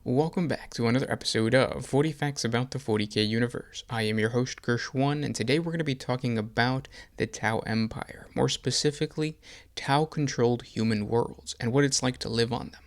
Welcome back to another episode of 40 Facts About the 40K Universe. I am your host, Gersh1, and today we're going to be talking about the Tau Empire, more specifically, Tau-controlled human worlds, and what it's like to live on them.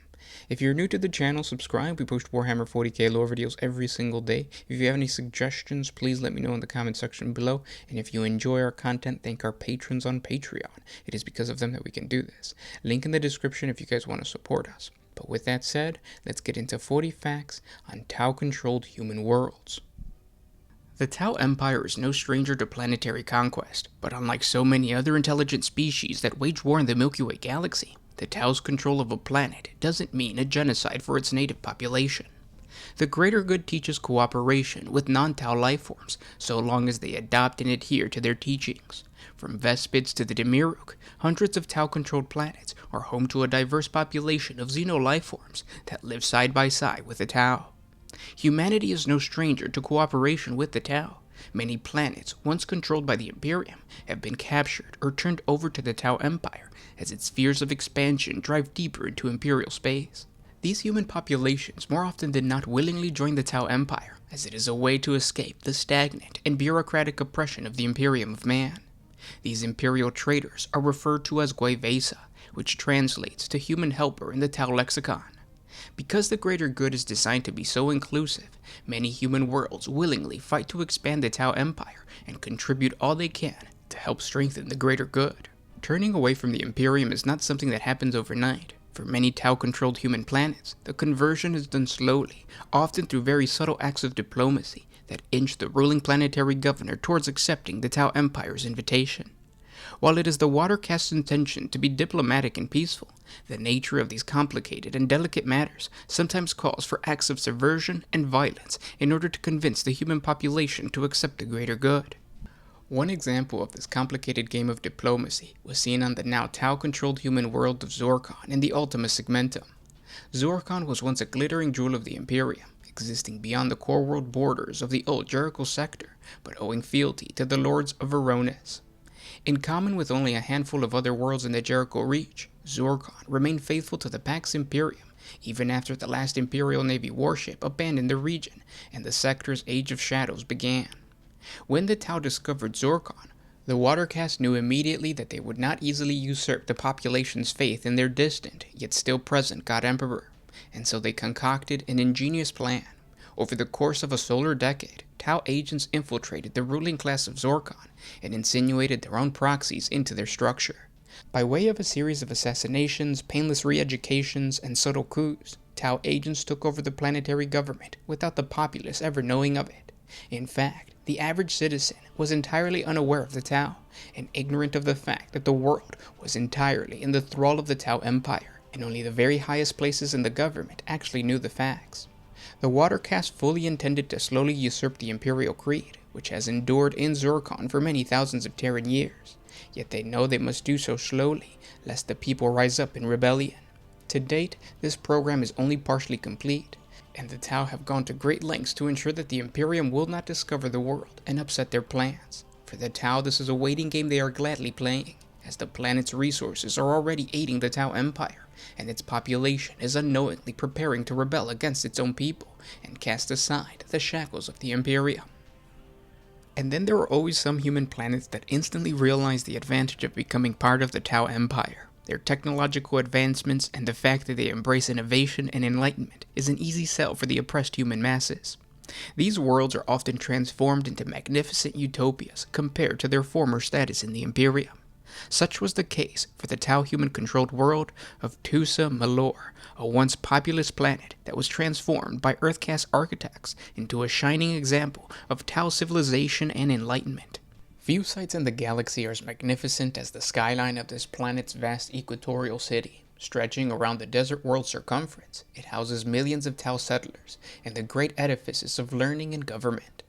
If you're new to the channel, subscribe. We post Warhammer 40K lore videos every single day. If you have any suggestions, please let me know in the comment section below. And if you enjoy our content, thank our patrons on Patreon. It is because of them that we can do this. Link in the description if you guys want to support us. But with that said, let's get into 40 facts on Tau-controlled human worlds. The Tau Empire is no stranger to planetary conquest, but unlike so many other intelligent species that wage war in the Milky Way galaxy, the Tau's control of a planet doesn't mean a genocide for its native population. The greater good teaches cooperation with non-Tau lifeforms, so long as they adopt and adhere to their teachings. From Vespids to the Demiruk, hundreds of Tau-controlled planets are home to a diverse population of xeno-lifeforms that live side by side with the Tau. Humanity is no stranger to cooperation with the Tau. Many planets, once controlled by the Imperium, have been captured or turned over to the Tau Empire as its spheres of expansion drive deeper into Imperial space. These human populations more often than not willingly join the Tau Empire, as it is a way to escape the stagnant and bureaucratic oppression of the Imperium of Man. These Imperial traders are referred to as Gue Vesa, which translates to human helper in the Tau lexicon. Because the greater good is designed to be so inclusive, many human worlds willingly fight to expand the Tau Empire and contribute all they can to help strengthen the greater good. Turning away from the Imperium is not something that happens overnight. For many Tau-controlled human planets, the conversion is done slowly, often through very subtle acts of diplomacy that inch the ruling planetary governor towards accepting the Tau Empire's invitation. While it is the Watercast's intention to be diplomatic and peaceful, the nature of these complicated and delicate matters sometimes calls for acts of subversion and violence in order to convince the human population to accept the greater good. One example of this complicated game of diplomacy was seen on the now Tau-controlled human world of Zorkon in the Ultima Segmentum. Zorkon was once a glittering jewel of the Imperium, existing beyond the core world borders of the old Jericho sector, but owing fealty to the lords of Veronis. In common with only a handful of other worlds in the Jericho Reach, Zorkon remained faithful to the Pax Imperium, even after the last Imperial Navy warship abandoned the region and the sector's Age of Shadows began. When the Tau discovered Zorkon, the Watercast knew immediately that they would not easily usurp the population's faith in their distant, yet still present God Emperor, and so they concocted an ingenious plan. Over the course of a solar decade, Tau agents infiltrated the ruling class of Zorkon and insinuated their own proxies into their structure. By way of a series of assassinations, painless re-educations, and subtle coups, Tau agents took over the planetary government without the populace ever knowing of it. In fact, the average citizen was entirely unaware of the Tau, and ignorant of the fact that the world was entirely in the thrall of the Tau Empire, and only the very highest places in the government actually knew the facts. The Watercast fully intended to slowly usurp the Imperial Creed, which has endured in Zorkon for many thousands of Terran years, yet they know they must do so slowly, lest the people rise up in rebellion. To date, this program is only partially complete, and the Tau have gone to great lengths to ensure that the Imperium will not discover the world and upset their plans. For the Tau, this is a waiting game they are gladly playing, as the planet's resources are already aiding the Tau Empire, and its population is unknowingly preparing to rebel against its own people and cast aside the shackles of the Imperium. And then there are always some human planets that instantly realize the advantage of becoming part of the Tau Empire. Their technological advancements and the fact that they embrace innovation and enlightenment is an easy sell for the oppressed human masses. These worlds are often transformed into magnificent utopias compared to their former status in the Imperium. Such was the case for the Tau human-controlled world of Tusa Mallor, a once populous planet that was transformed by Earthcast architects into a shining example of Tau civilization and enlightenment. Few sites in the galaxy are as magnificent as the skyline of this planet's vast equatorial city. Stretching around the desert world's circumference, it houses millions of Tau settlers and the great edifices of learning and government.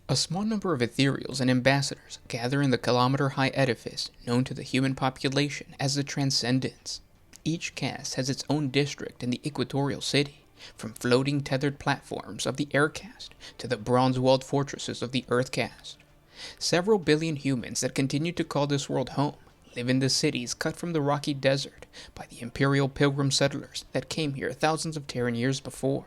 A small number of ethereals and ambassadors gather in the kilometer-high edifice known to the human population as the Transcendents. Each caste has its own district in the equatorial city, from floating tethered platforms of the air caste to the bronze-walled fortresses of the earth caste. Several billion humans that continue to call this world home live in the cities cut from the rocky desert by the imperial pilgrim settlers that came here thousands of Terran years before.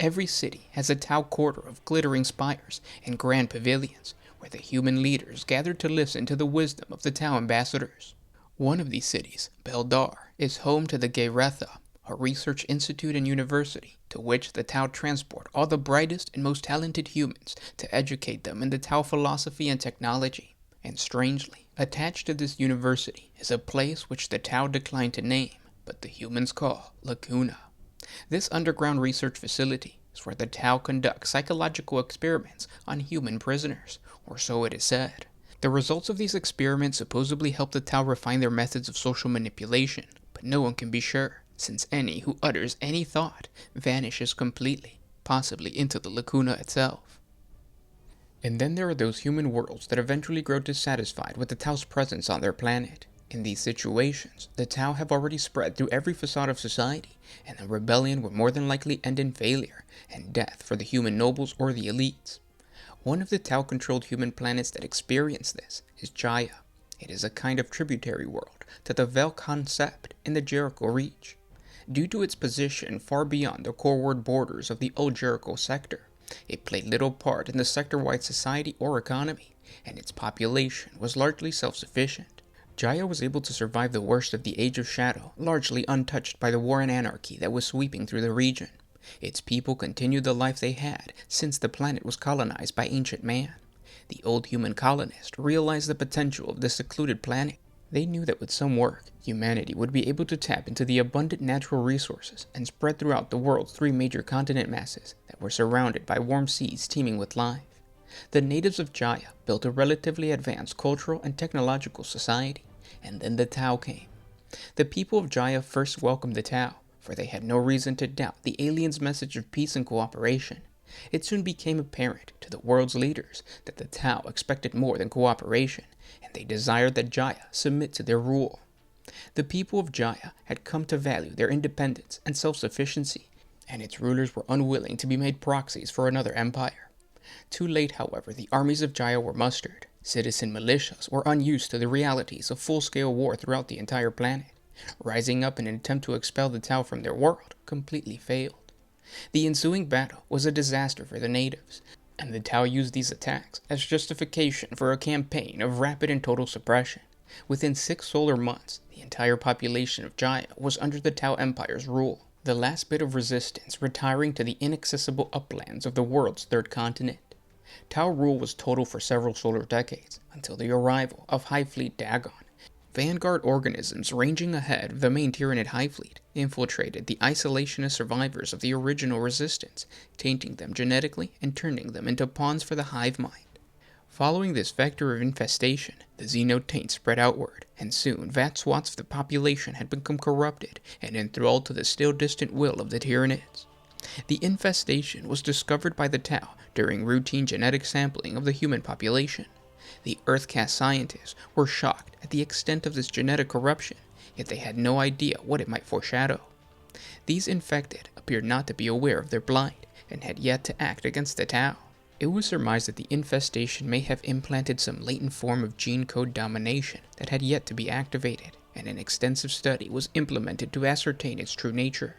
Every city has a Tau quarter of glittering spires and grand pavilions, where the human leaders gathered to listen to the wisdom of the Tau ambassadors. One of these cities, Beldar, is home to the Gue Vesa, a research institute and university to which the Tau transport all the brightest and most talented humans to educate them in the Tau philosophy and technology. And strangely, attached to this university is a place which the Tau declined to name, but the humans call Lacuna. This underground research facility is where the Tau conduct psychological experiments on human prisoners, or so it is said. The results of these experiments supposedly help the Tau refine their methods of social manipulation, but no one can be sure, since any who utters any thought vanishes completely, possibly into the Lacuna itself. And then there are those human worlds that eventually grow dissatisfied with the Tau's presence on their planet. In these situations, the Tau have already spread through every facade of society, and the rebellion will more than likely end in failure and death for the human nobles or the elites. One of the Tau-controlled human planets that experience this is Jaya. It is a kind of tributary world to the Velkhan Sept in the Jericho Reach. Due to its position far beyond the core borders of the old Jericho sector, it played little part in the sector-wide society or economy, and its population was largely self-sufficient. Jaya was able to survive the worst of the Age of Shadow, largely untouched by the war and anarchy that was sweeping through the region. Its people continued the life they had since the planet was colonized by ancient man. The old human colonists realized the potential of this secluded planet. They knew that with some work, humanity would be able to tap into the abundant natural resources and spread throughout the world's 3 major continent masses that were surrounded by warm seas teeming with life. The natives of Jaya built a relatively advanced cultural and technological society, and then the Tau came. The people of Jaya first welcomed the Tau, for they had no reason to doubt the aliens' message of peace and cooperation. It soon became apparent to the world's leaders that the Tau expected more than cooperation, and they desired that Jaya submit to their rule. The people of Jaya had come to value their independence and self-sufficiency, and its rulers were unwilling to be made proxies for another empire. Too late, however, the armies of Jaya were mustered. Citizen militias were unused to the realities of full-scale war throughout the entire planet. Rising up in an attempt to expel the Tau from their world completely failed. The ensuing battle was a disaster for the natives, and the Tau used these attacks as justification for a campaign of rapid and total suppression. Within 6 solar months, the entire population of Jaya was under the Tau Empire's rule, the last bit of resistance retiring to the inaccessible uplands of the world's 3rd continent. Tau rule was total for several solar decades, until the arrival of High Fleet Dagon. Vanguard organisms ranging ahead of the main Tyranid High Fleet infiltrated the isolationist survivors of the original resistance, tainting them genetically and turning them into pawns for the hive mind. Following this vector of infestation, the xenotaint spread outward, and soon vast swaths of the population had become corrupted and enthralled to the still distant will of the Tyranids. The infestation was discovered by the Tau during routine genetic sampling of the human population. The Earth-caste scientists were shocked at the extent of this genetic corruption, yet they had no idea what it might foreshadow. These infected appeared not to be aware of their plight, and had yet to act against the Tau. It was surmised that the infestation may have implanted some latent form of gene code domination that had yet to be activated, and an extensive study was implemented to ascertain its true nature.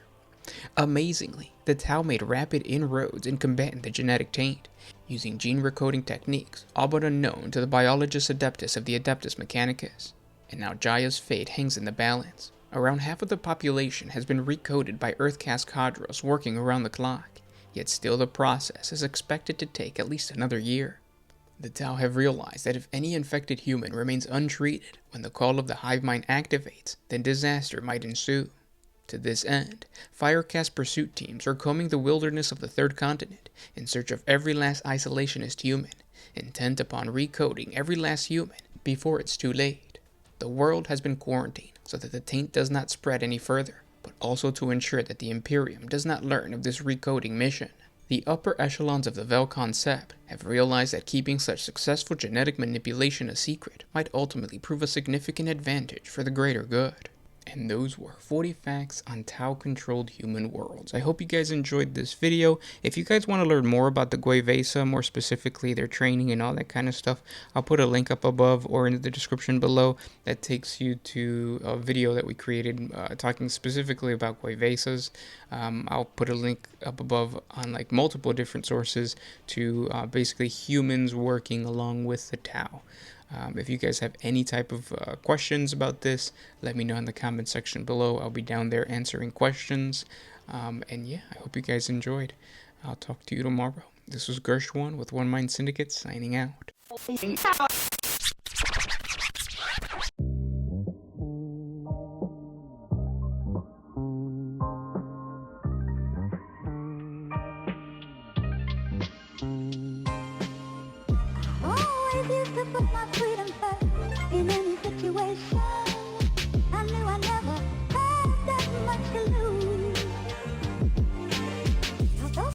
Amazingly, the Tau made rapid inroads in combating the genetic taint, using gene recoding techniques all but unknown to the biologist adeptus of the Adeptus Mechanicus. And now Jaya's fate hangs in the balance. Around half of the population has been recoded by Earth-caste cadres working around the clock, yet still the process is expected to take at least another year. The Tau have realized that if any infected human remains untreated when the call of the hive mind activates, then disaster might ensue. To this end, Firecast pursuit teams are combing the wilderness of the 3rd continent in search of every last isolationist human, intent upon recoding every last human before it's too late. The world has been quarantined so that the taint does not spread any further, but also to ensure that the Imperium does not learn of this recoding mission. The upper echelons of the Velkhan Sept have realized that keeping such successful genetic manipulation a secret might ultimately prove a significant advantage for the greater good. And those were 40 facts on Tau-controlled human worlds. I hope you guys enjoyed this video. If you guys want to learn more about the Gue Vesa, more specifically their training and all that kind of stuff, I'll put a link up above or in the description below that takes you to a video that we created talking specifically about Gue Vesas. I'll put a link up above on like multiple different sources to basically humans working along with the Tau. If you guys have any type of questions about this, let me know in the comment section below. I'll be down there answering questions. And yeah, I hope you guys enjoyed. I'll talk to you tomorrow. This was Gersh1 with One Mind Syndicate signing out. Always used to put my freedom first in any situation.